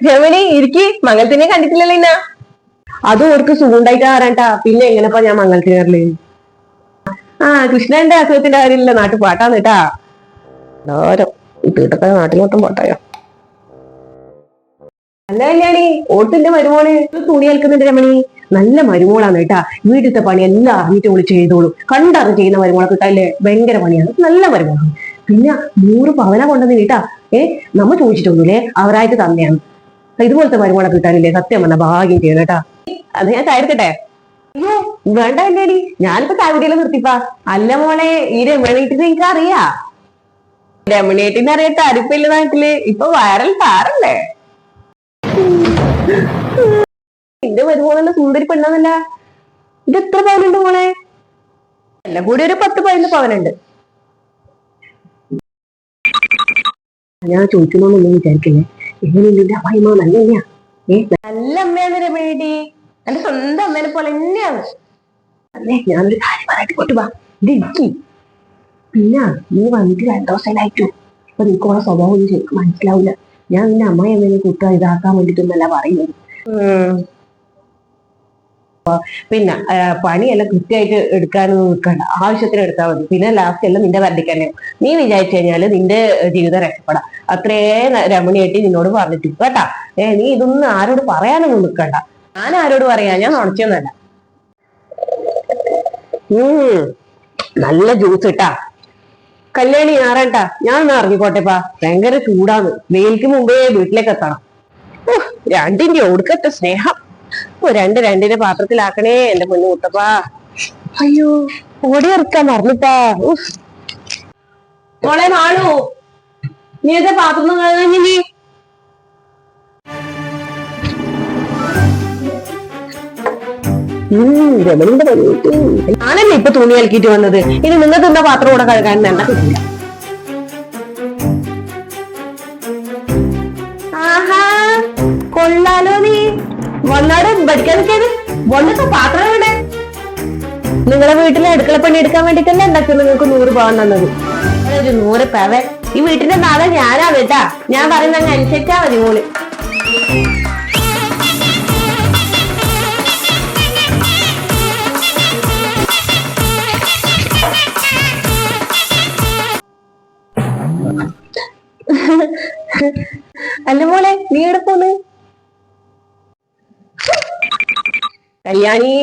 രമണി ഇരിക്കി മംഗലത്തിനെ കണ്ടിട്ടില്ലല്ലോ ഇന്ന അതും ഓർക്ക് സുഖണ്ടായിട്ട് ആരാട്ടാ പിന്നെ എങ്ങനെപ്പാ ഞാൻ മംഗലത്തിന് കയറല് കൃഷ്ണന്റെ അസുഖത്തിന്റെ കാര്യമില്ല നാട്ടു പാട്ടാന്ന് കേട്ടാ ഓരോ വീട്ടൊക്കെ നാട്ടിൽ മൊത്തം പോട്ടായോ അല്ല കല്യാണി ഓട്ടിന്റെ മരുമോള് തുണി അൽക്കുന്നുണ്ട് രമണി നല്ല മരുമോളാണ് കേട്ടാ വീട്ടിലത്തെ പണി എല്ലാം അറിഞ്ഞിട്ട് വിളിച്ച് ചെയ്തോളൂ കണ്ടറിഞ്ഞ് ചെയ്യുന്ന മരുമോളെ കിട്ടാല്ലേ ഭയങ്കര പണിയാണ് നല്ല മരുമോളാണ് പിന്നെ 100 പവന കൊണ്ടെന്ന് കേട്ടാ നമ്മ ചോദിച്ചിട്ടൊന്നുമില്ലേ അവരായിട്ട് തന്നെയാണ് ഇതുപോലത്തെ മരുമോളെ കിട്ടാനില്ലേ സത്യം പറഞ്ഞ ഭാഗ്യം ചെയ്യണം കേട്ടാ അത് ഞാൻ ചായക്കട്ടെ അയ്യോ വേണ്ട കല്യാണി ഞാനിപ്പോ ചായകുടിയെല്ലാം നിർത്തിപ്പാ അല്ല മോളെ ഈ രമണീട്ടിന് നിനക്ക് അറിയാ രമണീട്ടിന് അറിയാത്ത അരിപ്പില്ല നാട്ടില് ഇപ്പൊ വൈറൽ താറല്ലേ എന്റെ മരുമോളല്ല സുന്ദരി പെണ്ണാന്നല്ല ഇത് എത്ര പവനുണ്ട് മോളെ എല്ലാം കൂടി ഒരു 10-15 പവനുണ്ട് ഞാൻ ചോദിക്കുന്നൊന്നും വിചാരിക്കില്ലേ എങ്ങനെയുണ്ട് അമ്മായിമ്മ നല്ല നല്ല അമ്മയാണ് രമേടി എന്റെ സ്വന്തം അമ്മേനെ പോലെ തന്നെയാണ് അല്ലേ ഞാനൊരു കാര്യം പറയായിട്ട് കൊട്ടുവാ ഇത് എനിക്ക് പിന്നെ നീ വന്നിട്ട് 2 ദിവസമായിട്ടു അപ്പൊ നിനക്ക് ഓളെ സ്വഭാവം ഒന്നും ശരിക്കും മനസ്സിലാവില്ല ഞാൻ നിന്റെ അമ്മയമ്മേനെ കൂട്ടാ ഇതാക്കാൻ വേണ്ടിട്ടൊന്നല്ല പറയുന്നത് പിന്നെ പണിയെല്ലാം കൃത്യമായിട്ട് എടുക്കാനൊന്നും നിൽക്കണ്ട ആവശ്യത്തിന് എടുത്താൽ മതി പിന്നെ ലാസ്റ്റ് എല്ലാം നിന്റെ വരടിക്കന്നെ നീ വിചാരിച്ചു കഴിഞ്ഞാല് നിന്റെ ജീവിതം രക്ഷപ്പെടാം അത്രേ രമണിയായിട്ട് നിന്നോട് പറഞ്ഞിട്ട് കേട്ടാ നീ ഇതൊന്നും ആരോട് പറയാനൊന്നും നിൽക്കണ്ട ഞാൻ ആരോട് പറയാ ഞാൻ നുണച്ചൊന്നല്ല നല്ല ജ്യൂസ് ഇട്ടാ കല്യാണി ഞാറാട്ടാ ഞാൻ ഒന്ന് ഇറങ്ങിക്കോട്ടെപ്പാ ഭയങ്കര ചൂടാന്ന് വെയിൽക്ക് മുമ്പേ വീട്ടിലേക്ക് എത്തണം രണ്ടിന്റെ ഒടുക്കത്തെ സ്നേഹം രണ്ടിന്റെ പാത്രത്തിലാക്കണേ എന്റെ പൊന്നു മുത്തപ്പാ അയ്യോ ഓടി ഇറക്കാൻ മറന്നിട്ടാ മോളെ മാളു നീ ഏതാ പാത്രം കഴിഞ്ഞി രമണിന്റെ ഞാനല്ലേ ഇപ്പൊ തുണി അലക്കിട്ട് വന്നത് ഇനി നിങ്ങൾക്ക് എന്താ പാത്രം കൂടെ കഴുകാൻ വേണ്ട കിട്ടില്ല ആഹാ കൊള്ളാലോ നീ വന്നാട് പഠിക്കാനൊക്കെയാണ് വന്നിട്ട് പാത്രം ഇവിടെ നിങ്ങളെ വീട്ടിലെ അടുക്കളപ്പണി എടുക്കാൻ വേണ്ടിട്ടല്ലേ ഉണ്ടാക്കി നിങ്ങൾക്ക് 100 പവൻ തന്നത് ഒരു 100 പവൻ ഈ വീട്ടിന്റെ നാളെ ഞാനാ കേട്ടാ ഞാൻ പറയുന്ന അങ്ങ് അനുസരിച്ചാ മതി മോള് അല്ല മോളെ നീ എവിടെ പോന്ന് കല്യാണി